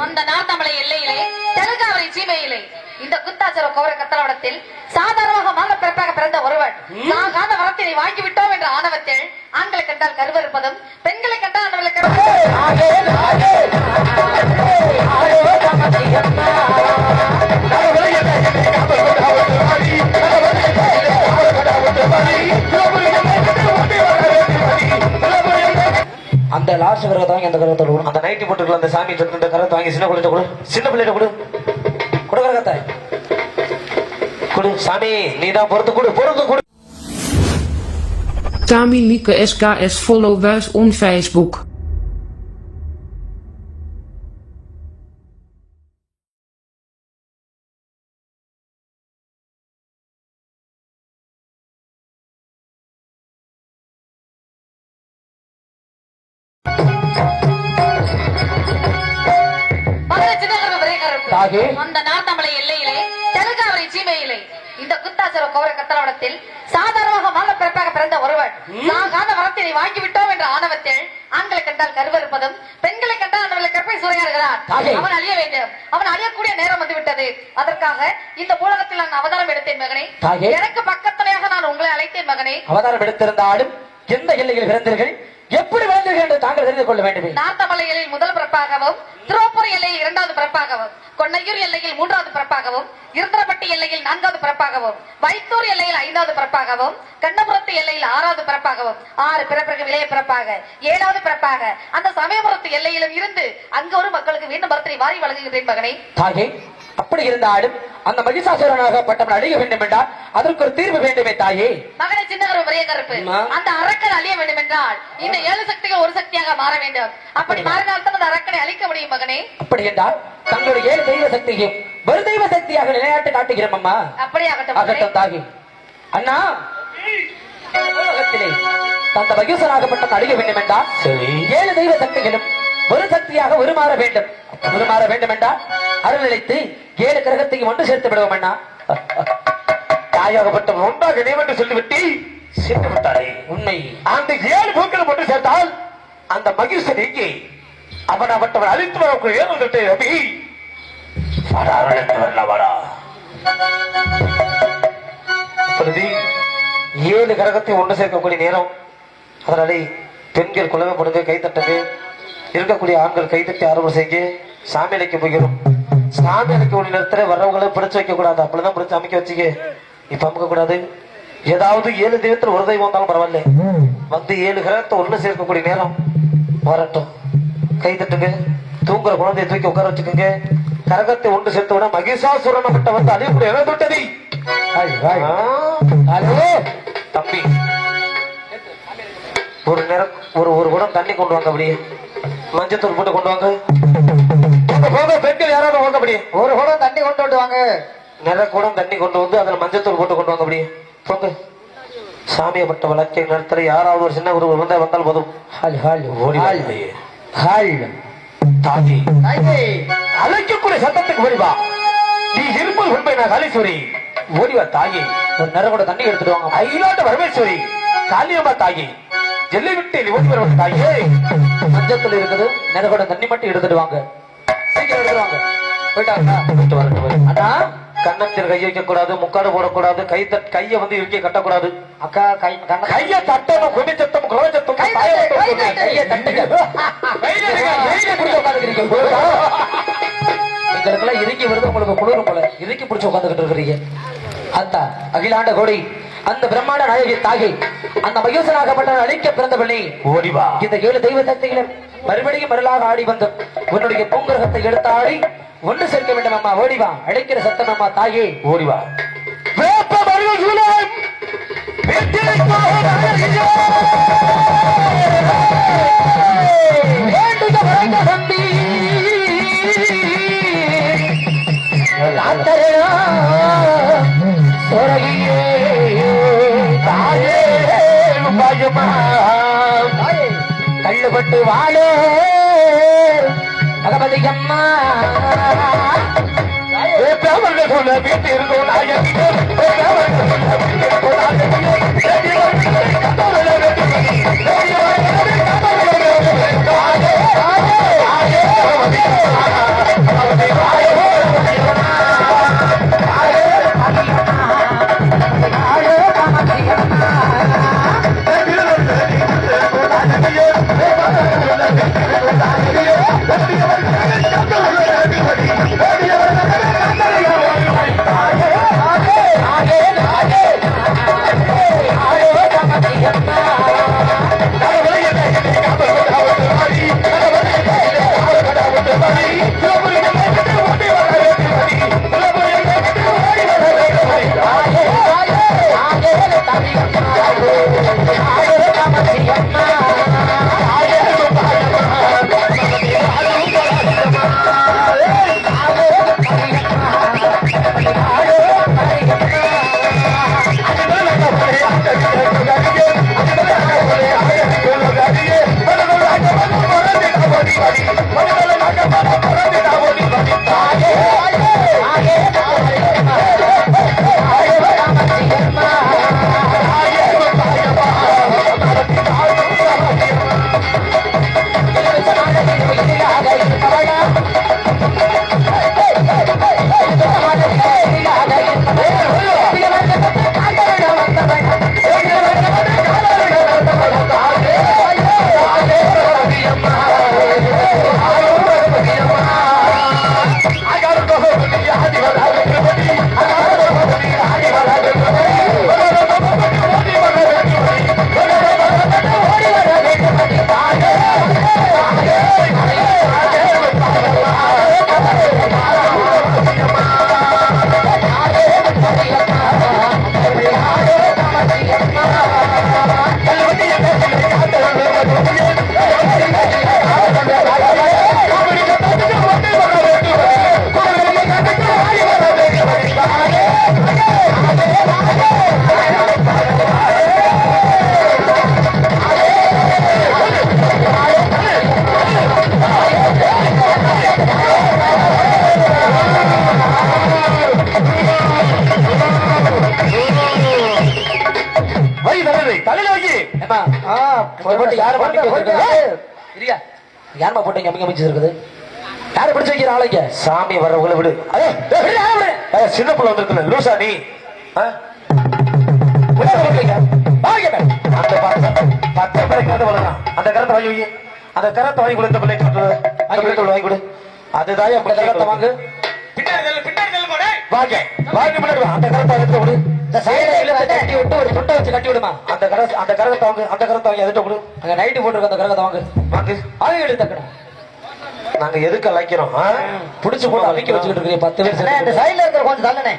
அந்த நார்த்தமலை எல்லையிலே தெலுங்காவரி சீமையிலே இந்த குத்தாச்சர கோர கத்தலவடத்தில் சாதாரணமாக மான பிறப்பாக பிறந்த ஒருவன் காத வரத்தினை வாங்கிவிட்டோம் என்ற ஆணவத்தில் ஆண்களை கண்டால் கருவறுப்பதும் பெண்களை கண்டால் அவர்களுக்கு அந்த லாஸ்ட் கரகத்தை வாங்கி அந்த கரகத்தை கொடு. அந்த நைட்டி போட்டுக்கலாம் அந்த சாமி இந்த கரகத்தை வாங்கி சின்ன பிள்ளைகிட்ட கொடு. சின்ன பிள்ளைகிட்ட கொடு. கொடு கரகத்தை கொடு. சாமி நீதான் பொறுத்து கொடு. பொறுத்து கொடு. Tami Lieke SKS follow us on Facebook. அந்த நார்த்தமலை எல்லையிலே தெலுங்காவரி சீமையிலே இந்த குத்தாச்சர கோர கத்தலவடத்தில் சாதாரணமாக மான பிறப்பாக பிறந்த ஒருவன் காத வரத்தினை வாங்கிவிட்டோம் என்ற ஆணவத்தில் ஆண்களை கண்டால் கருவறுப்பதும் பெண்களை கண்டால் அவர்களுக்கு கற்பை சூறையாடுகிறான். அவன் அழிய வேண்டும். அவன் அழியக்கூடிய நேரம் வந்துவிட்டது. அதற்காக இந்த உலகத்தில் நான் அவதாரம் எடுத்தேன் மகனே. எனக்கு பக்கத்துணையாக நான் உங்களை அழைத்தேன் மகனே. அவதாரம் எடுத்திருந்தாலும் எந்த எல்லையில் பிறந்தீர்கள், எப்படி வாழ்ந்தீர்கள் என்று தாங்கள் தெரிந்து கொள்ள வேண்டும். நார்த்தமலை எல்லையில் முதல் பிறப்பாகவும், திருப்பூர் எல்லையில் இரண்டாவது பிறப்பாகவும், கொன்னையூர் எல்லையில் மூன்றாவது பிறப்பாகவும், இருந்தரப்பட்டி எல்லையில் நான்காவது பிறப்பாகவும், வைத்தூர் எல்லையில் ஐந்தாவது பிறப்பாகவும், கண்ணபுரத்து எல்லையில் ஆறாவது பிறப்பாகவும், 6 பிறப்பிற்கு விளைய பிறப்பாக 7வது பிறப்பாக அந்த சமயபுரத்து எல்லையிலும் இருந்து அங்கு ஒரு மக்களுக்கு மீண்டும் பரத்தினை வாரி வழங்குகிறேன் மகனே. தாயே, அப்படி இருந்தாலும் அந்த மகிஷாசுரனாகப்பட்டவன் அழிய வேண்டும் என்றால் அதற்கு ஒரு தீர்வு வேண்டுமே தாயே. மகனை சின்னகரும் ஒரே கருப்பு அந்த அரக்கன் அழிய வேண்டும் என்றால் இந்த 7 சக்திகள் ஒரு சக்தியாக மாற வேண்டும். அப்படி மாறினால்தான் அந்த அரக்கனை அழிக்க முடியும் மகனே. அப்படி என்றால் தங்களுடைய 7 தெய்வ சக்தியும் ஒரு தெய்வ சக்தியாக நிலைநாட்டு காட்டுகிறோம் அம்மா. அப்படியாகட்டும் ஆகட்டும் தாயே. அண்ணா, உலகத்திலே தந்த மகிஷனாகப்பட்ட அழிய வேண்டும் என்றால் 7 தெய்வ சக்திகளும் ஒரு சக்தியாக உருமாற வேண்டும். உருமாற வேண்டும் என்றால் அருள் நிலைத்து 7 கிரகத்தையும் ஒன்று சேர்த்து விடுவோம் அண்ணா. தாயாகப்பட்ட ஒன்றாக நினைவென்று சொல்லிவிட்டு சென்று விட்டாரே. உண்மை. அந்த 7 பூக்களை ஒன்று சேர்த்தால் அந்த மகிழ்ச்சி எங்கே அவனப்பட்டவன் அழித்து வரக்கூடிய ரவி பிரதி 7 கிரகத்தை ஒன்று சேர்க்கக்கூடிய நேரம். அதனாலே பெண்கள் குலவைப்படுங்க, கைத்தட்டுங்க. இருக்கக்கூடிய ஆண்கள் கைத்தட்டி ஆர்வம் செய்ய சாமி அழைக்க போகிறோம். சாமி அழைக்க ஒரு நேரத்தில் வர்றவங்களை பிடிச்சு வைக்க கூடாது. அப்படிதான் பிடிச்சு அமைக்க வச்சுக்க. இப்ப அமைக்க கூடாது. ஏதாவது 7 தெய்வத்தில் ஒரு தெய்வம் வந்தாலும் பரவாயில்ல, வந்து 7 கிரகத்தை ஒண்ணு சேர்க்கக்கூடிய நேரம் வரட்டும். கை தட்டுங்க. தூங்குற குழந்தைய தூக்கி உட்கார வச்சுக்கோங்க. கரகத்தை ஒன்று சேர்த்து விட மகிஷாசுரன் விட்ட வந்து அழியக்கூடிய இடம் விட்டது. தம்பி, ஒரு நேரம் ஒரு குடம் தண்ணி கொண்டு வாங்க. அப்படியே மஞ்சத்தூள் போட்டு கொண்டு வாங்க. பெண்கள் யாராவது வாங்க. அப்படியே ஒரு குடம் தண்ணி கொண்டு வாங்க. நிற குடம் தண்ணி கொண்டு வந்து அதுல மஞ்சத்தூள் போட்டு கொண்டு வாங்க. அப்படியே போங்க. சாமியப்பட்ட வழக்கை நடத்துற யாராவது ஒரு சின்ன ஒரு வந்தால் போதும். அழைக்கக்கூடிய சத்தத்துக்கு ஓடிவா. நீ இருப்பது உண்மை. நான் காளீஸ்வரி. ஓடிவா தாயி. ஒரு நிற கூட தண்ணி எடுத்துட்டு வாங்க. அயிலாட்ட வரமேஸ்வரி காளியம்மா தாயி. ஜெல்லி விட்டு ஓடி வர தாயே. மஞ்சத்தில் இருக்குது. நிற கூட தண்ணி மட்டும் எடுத்துட்டு வாங்க. சீக்கிரம் எடுத்துருவாங்க. போயிட்டு வரட்டும். அண்ணா, கண்ணத்தில் கை வைக்க கூடாது, முக்காடு போடக்கூடாது, கைய வந்து இருக்கே கட்டக்கூடாது. அக்கா கைய தட்டணும். குடி சத்தம், குழந்தை சத்தம், கைய தட்டுங்க. எங்களுக்கெல்லாம் இறுக்கி வருது, உங்களுக்கு குளிரும் போல இறுக்கி பிடிச்சு உட்காந்துக்கிட்டு இருக்கிறீங்க. அந்த அகிலாண்ட கோடி அந்த பிரம்மாண்ட நாயகி தாகி அந்த மகேசனாகப்பட்ட அழிக்க பிறந்த பிள்ளை ஓடிவா. இந்த 7 தெய்வ சக்திகளும் மறுபடியும் மருளாக ஆடி வந்து உன்னுடைய பூங்கிரகத்தை எடுத்து ஆடி ஒன்று சேர்க்க வேண்டும் அம்மா. ஓடிவா. அழைக்கிற சத்தம் அம்மா தாயே. ஓடிவா. கள்ளுபட்டு வாழே பகவதி அம்மா. வீட்டில் இங்க போட்டு யாரும் அமைக்க வச்சிருக்காங்க இல்லையா? யாருமா போட்டு இங்க அமைக்க இருக்குது? யாரை பிடிச்சு வைக்கிற ஆளுங்க? சாமி வர்றவங்களை விடு. அதே சின்ன பிள்ளை வந்திருக்குல்ல லூசா நீ ஆ? அந்த பச்சை பிள்ளை கருத்து வளர்றான். அந்த கருத்தை வாங்கி வை. அந்த கருத்தை வாங்கி கொடு. இந்த பிள்ளைக்கு வாங்கி கொடு. அதுதான் என் கருத்தை வாங்கு. வாங்க வாங்கி முன்னாடி வா. அந்த கருத்தை எடுத்து கொடு. கட்டி விட்டு ஒரு தொண்டை வச்சு கட்டி விடுமா. அந்த கரகத்தை வாங்கு. அந்த கரத்தை வாங்கி எதிர்த்து கொடு. அங்க நைட்டு போட்டுருக்க அந்த கரகத்தை வாங்கு. வாங்கு. அவங்க எடுத்துக்கணும். நாங்க எதுக்கு அழைக்கிறோம்? புடிச்சு போட்டு அமைக்க வச்சுக்கிட்டு இருக்கீங்க 10 பேர். இந்த சைடுல இருக்கிற கொஞ்சம் தள்ளுனே.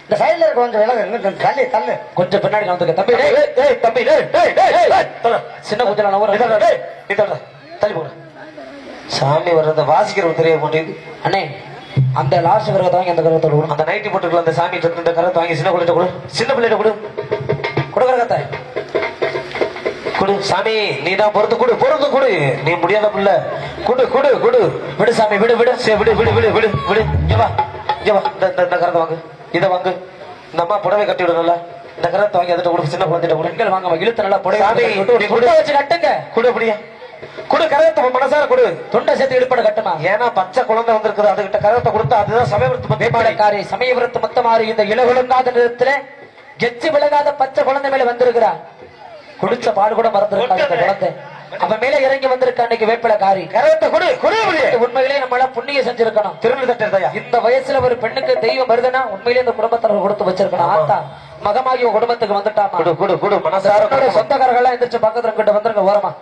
இந்த சைடுல இருக்க கொஞ்சம் விலகு. தள்ளு தள்ளு. கொஞ்சம் பின்னாடி வந்துக்க தம்பி. தம்பி சின்ன கொஞ்சம் தள்ளி போட. சாமி வர்றத வாசிக்கிறவங்க தெரிய மாட்டேங்குது. அண்ணே அந்த லாஸ்ட் கரகத்தை வாங்கி அந்த கரகத்தை கொடு. அந்த நைட்டி போட்டுக்கலாம். அந்த சாமி இந்த கரத்தை வாங்கி சின்ன பிள்ளைகிட்ட கொடு. சின்ன பிள்ளைகிட்ட கொடு. கொடு கரகத்தை கொடு. சாமி நீ தான் பொறுத்து கொடு. பொறுத்து கொடு. நீ முடியாத பிள்ளை. கொடு கொடு கொடு. விடு சாமி விடு விடு. சரி விடு விடு விடு விடு விடு. இங்க வா இங்க வா. இந்த கரத்தை வாங்கு. இதை வாங்கு. இந்த அம்மா புடவை கட்டி விடணும்ல. இந்த கரத்தை வாங்கி அதிட்ட கொடு. சின்ன குழந்தைகிட்ட கொடு. பெண்கள் வாங்க இழுத்து நல்லா புடவை கொடு வச்சு கட்டுங்க. கொடு. அப்படியா கொடு. கரகத்தை மனசார கொடு. தொண்டை சேர்த்து இழுப்பட கட்டுமா. ஏன்னா பச்சை குழந்தை வந்திருக்குது. அதுகிட்ட கரகத்தை கொடுத்தா அதுதான் சமயபுரத்து வேப்பாடைக்காரி சமயபுரத்து மொத்தமாறி இந்த இளகுலங்காத நேரத்துல கெச்சு விலகாத பச்சை குழந்தை மேல வந்திருக்கிறா. குடிச்ச பாடு கூட மறந்துருக்கா இந்த குழந்தை. அவன் மேல இறங்கி வந்திருக்க அன்னைக்கு வேப்பிலக்காரி. கரகத்தை கொடு. கொடு. உண்மையிலே நம்மள புண்ணிய செஞ்சிருக்கணும். திருநெல் தட்டா இந்த வயசுல ஒரு பெண்ணுக்கு தெய்வம் வருதுன்னா உண்மையிலே இந்த குடும்பத்தினர் கொடுத்து வச்சிருக்கணும். ஆத்தா மகமாகி குடும்பத்துக்கு வந்துட்டாமா. கொடு கொடு கொடு. மனசார சொந்தக்காரர்கள் எல்லாம் எந்திரிச்சு பக்கத்துல கிட்ட வந்துருங்க ஓரமா.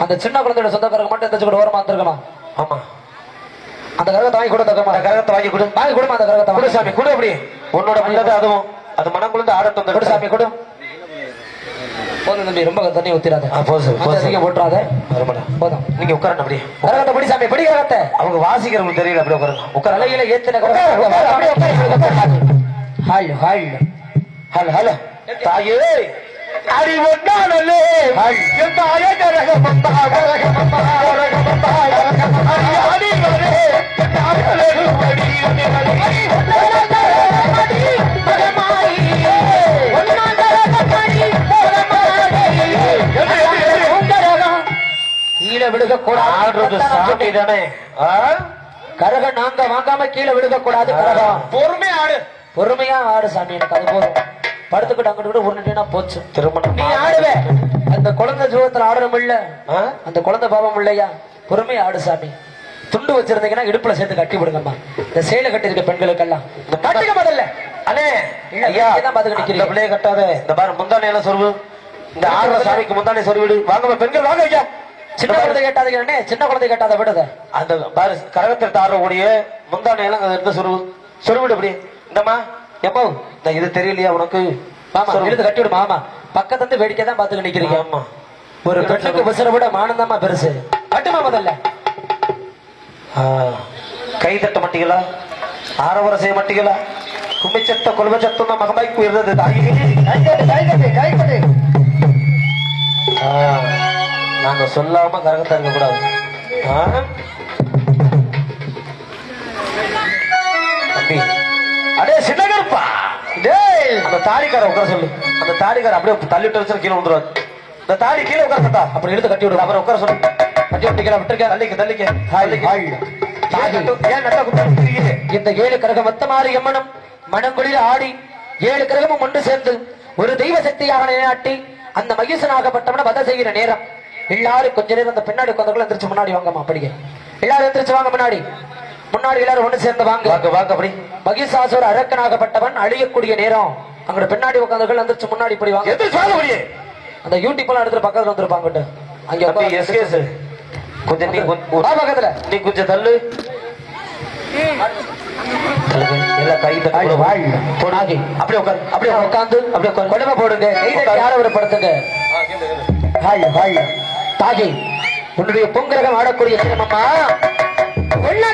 அந்த சின்ன குழந்தையோட சொந்தக்காரங்க மட்டும் எந்திரிச்சு ஓரமா வந்துருக்கமா. ஆமா அந்த கரகத்தை வாங்கி கொடு. அந்த கரகத்தை வாங்கி கொடு. வாங்கி கொடுமா. அந்த கரகத்தை கொடு சாமி கொடு. அப்படி உன்னோட பிள்ளை அதுவும் அது மனம் குளிர்ந்து ஆடட்டும். கொடு சாமி கொடு. போதும் தம்பி ரொம்ப தண்ணி ஊத்திராத. போட்டுறாத. போதும் நீங்க உட்காரணும். அப்படியே கரகத்தை படி சாமி படி கரகத்தை. அவங்க வாசிக்கிறவங்களுக்கு தெரியல. அப்படியே உட்காருங்க. உட்கார தலையில ஏத்தின ஹால் ஹால் ஹலோ ஹலோ தாயே அடி ஒன்னாலே என் தாயே கரகமப்பா கரகமப்பா கரகமப்பா அடி வரே தாயே அடி மகமாயி ஒன்னா கரகமடி கீழே விழுக கூடாது. சாமி தானே கரகம் நாங்க வாங்காம கீழே விழுக கூடாது. கரகம் பொறுமையா ஆடு. பொறுமையா ஆடு சாமி. எனக்கு அது போதும். படுத்துக்கிட்டு அங்கிட்டு உருண்டுட்டேன்னா போச்சு. திருமணம் நீ ஆடுவே. அந்த குழந்தை ஜீவத்துல ஆடணும் இல்ல. அந்த குழந்தை பாவம் இல்லையா. பொறுமையா ஆடு சாமி. துண்டு வச்சிருந்தீங்கன்னா இடுப்புல சேர்த்து கட்டி விடுங்கம்மா. இந்த சேலை கட்டி இருக்க பெண்களுக்கெல்லாம் கட்டுங்க முதல்ல. அண்ணே ஐயா தான் பாத்துக்கிட்டு நிக்கிறீங்க. பிள்ளைய கட்டாத. இந்த பாரு முந்தானே எல்லாம் சொருவு. இந்த ஆடுற சாமிக்கு முந்தானே சொருவிடு. வாங்க பெண்கள் வாங்க ஐயா. சின்ன குழந்தை கேட்டாதீங்க. சின்ன குழந்தை கேட்டாத விடுத. அந்த பாரு கரகத்திற்கு ஆடுறக்கூடிய முந்தானே எல்லாம் எடுத்து சொருவு. சொருவிடு. அப்படி இந்தம்மா எப்போ இது தெரியலையா உனக்கு? ஆமா எடுத்து கட்டி விடுமா. ஆமா பக்கத்துல இருந்து வேடிக்கை தான் பாத்துக்கிட்டு நிக்கிறீங்க. ஆமா ஒரு பெண்ணுக்கு விசிற விட மானந்தாமா பெருசு. கட்டுமா முதல்ல. கை தட்ட மாட்டீங்களா? ஆரவர செய்ய மாட்டீங்களா? கும்பிச்சத்த கொள்வச்சத்தம் மகமாய்க்கு இருந்தது தாய். நாங்க சொல்லாம கரகத்தா இருக்க கூடாது. தம்பி அடே சின்னகருப்பா அந்த தாடிக்கார உட்கார சொல்லு. அந்த தாடிக்கார அப்படியே தள்ளிட்டு வச்சு கீழே வந்துருவாரு. இந்த தாடி கீழே உட்கார்ந்தா அப்படி எடுத்து கட்டி விடுங்க. அப்புறம் உட்கார சொல்லு. கட்டி விட்டுக்கல விட்டுருக்க. தள்ளிக்க தள்ளிக்க. இந்த 7 கிரகம் மொத்தமாறு எம்மனும் மனங்குளிர் ஆடி 7 கிரகமும் ஒன்று சேர்ந்து ஒரு தெய்வ சக்தியாக நிலைநாட்டி அந்த மகிஷனாகப்பட்டவன வதை செய்கிற நேரம் எல்லாரும் கொஞ்ச நேரம் அந்த பின்னாடி உட்காந்துக்குள்ள எந்திரிச்சு முன்னாடி வாங்கம்மா. அப்படிங்க எல்லாரும் எந்திரிச்சு வாங்க. முன்னாடி எல்லாரும் ஒண்ணு சேர்ந்து வாங்க. வாங்க அப்படி. மகிஷாசுர அரக்கனாகப்பட்டவன் அழியக்கூடிய நேரம் அங்க பின்னாடி உட்காந்துகள் எந்திரிச்சு முன்னாடி இப்படி வாங்க. அந்த யூடியூப் எல்லாம் எடுத்துட்டு பக்கத்துல வந்துருப்பாங்க. அங்க கொஞ்சம் நீ பக்கத்துல நீ கொஞ்சம் தள்ளு. கை அப்படியே உட்காந்து அப்படியே உட்காந்து கொடமை போடுங்க. யார ஒரு படுத்துங்க. தாகி உன்னுடைய பொங்கரகம் ஆடக்கூடிய சிரமமா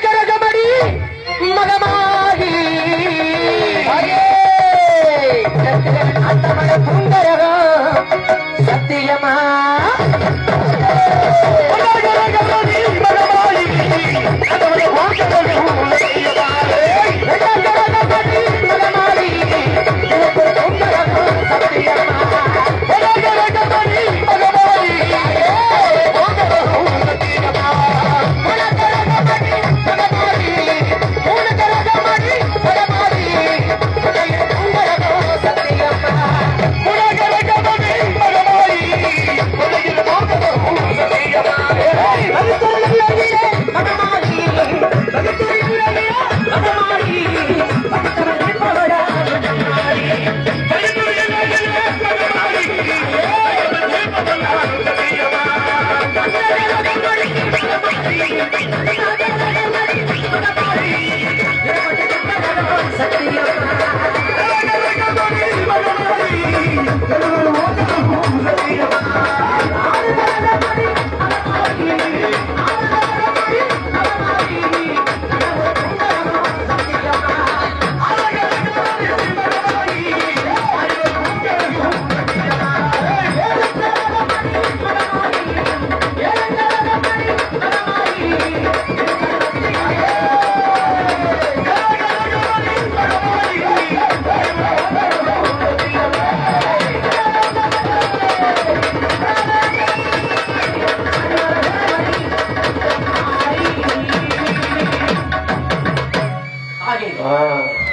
கரகமடி மகமாகி பொங்கரகம் சத்தியமா மகமாரி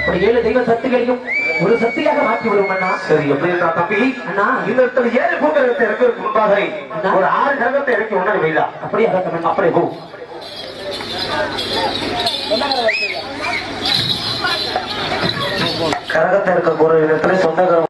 ஒரு 7 தெய்வ சக்திகளையும் ஒரு சக்தியாக மாற்றி விடுவோம் அண்ணா. சரி எப்படி இருக்கா தம்பி? அண்ணா இந்த இடத்துல 7 கூட்டத்தை இறக்கிறதுக்கு முன்பாக ஒரு 6 கிரகத்தை இறக்கி உணர வைடா. அப்படியே அகத்தம் அப்படியே போ. கரகத்தை இருக்க ஒரு இடத்துல சொந்த